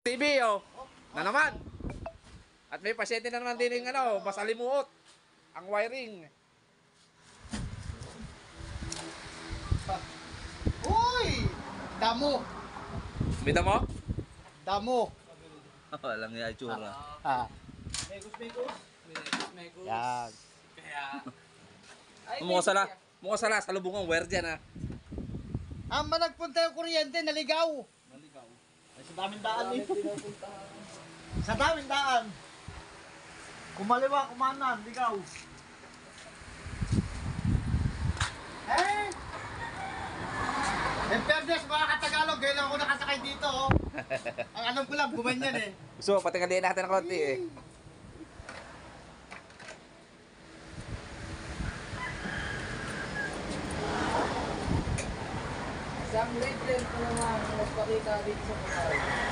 TV, oh. Na naman. At may pasyente na naman din yung ano, masalimuot. Ang wiring. Uy! Damo! Bita mo? Damo! Alam niya itsura. Ah, Megos. yan. Kaya... Mukha sala, salubungan, wire dyan, ha. Ang nagpunta yung kuryente, naligaw. Ay, sa daming daan eh. Sa daming daan. Kumaliwa, kumanan, ligaw. Eh! In fairness, mga katagalog, ngayon lang ako nakasakay dito, oh. Ang alam ko lang, gumanyan eh. Gusto mo, patingaliin natin ng konti, eh. Isang late ko naman, magpakita dito sa kanal.